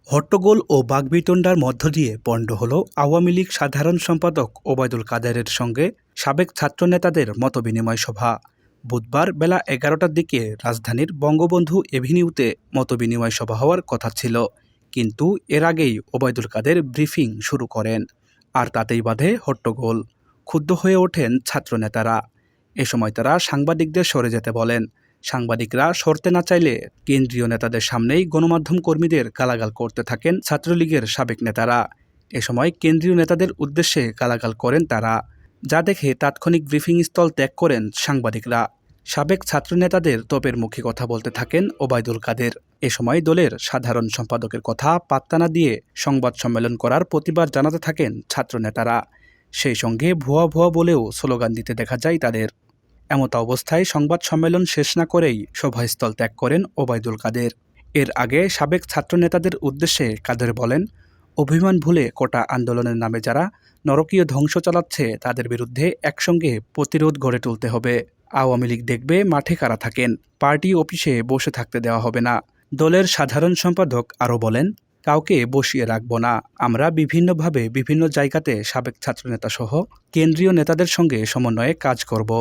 হট্টগোল ও বাকবিতণ্ডার মধ্য দিয়ে পণ্ড হল আওয়ামী লীগ সাধারণ সম্পাদক ওবায়দুল কাদেরের সঙ্গে সাবেক ছাত্রনেতাদের মতবিনিময় সভা। বুধবার বেলা ১১টার দিকে রাজধানীর বঙ্গবন্ধু এভিনিউতে মতবিনিময় সভা হওয়ার কথা ছিল, কিন্তু এর আগেই ওবায়দুল কাদের ব্রিফিং শুরু করেন। আর তাতেই বাধে হট্টগোল। ক্ষুব্ধ হয়ে ওঠেন ছাত্রনেতারা। এ সময় তারা সাংবাদিকদের সরে যেতে বলেন। সাংবাদিকরা সরতে না চাইলে কেন্দ্রীয় নেতাদের সামনেই গণমাধ্যম কর্মীদের গালাগাল করতে থাকেন ছাত্রলীগের সাবেক নেতারা। এ সময় কেন্দ্রীয় নেতাদের উদ্দেশ্যে গালাগাল করেন তারা, যা দেখে তাৎক্ষণিক ব্রিফিং স্থল ত্যাগ করেন সাংবাদিকরা। সাবেক ছাত্রনেতাদের তোপের মুখে কথা বলতে থাকেন ওবায়দুল কাদের। এ সময় দলের সাধারণ সম্পাদকের কথা পাত্তা না দিয়ে সংবাদ সম্মেলন করার প্রতিবাদ জানাতে থাকেন ছাত্রনেতারা। সেই সঙ্গে ভুয়া ভুয়া বলেও স্লোগান দিতে দেখা যায় তাদের। এমত অবস্থায় সংবাদ সম্মেলন শেষ না করেই সভাস্থল ত্যাগ করেন ওবায়দুল কাদের। এর আগে সাবেক ছাত্রনেতাদের উদ্দেশ্যে কাদের বলেন, অভিমান ভুলে কোটা আন্দোলনের নামে যারা নরকীয় ধ্বংস চালাচ্ছে তাদের বিরুদ্ধে একসঙ্গে প্রতিরোধ গড়ে তুলতে হবে। আওয়ামী লীগ দেখবে মাঠে কারা থাকেন, পার্টি অফিসে বসে থাকতে দেওয়া হবে না। দলের সাধারণ সম্পাদক আরও বলেন, কাউকে বসিয়ে রাখব না। আমরা বিভিন্নভাবে বিভিন্ন জায়গাতে সাবেক ছাত্রনেতা সহ কেন্দ্রীয় নেতাদের সঙ্গে সমন্বয়ে কাজ করব।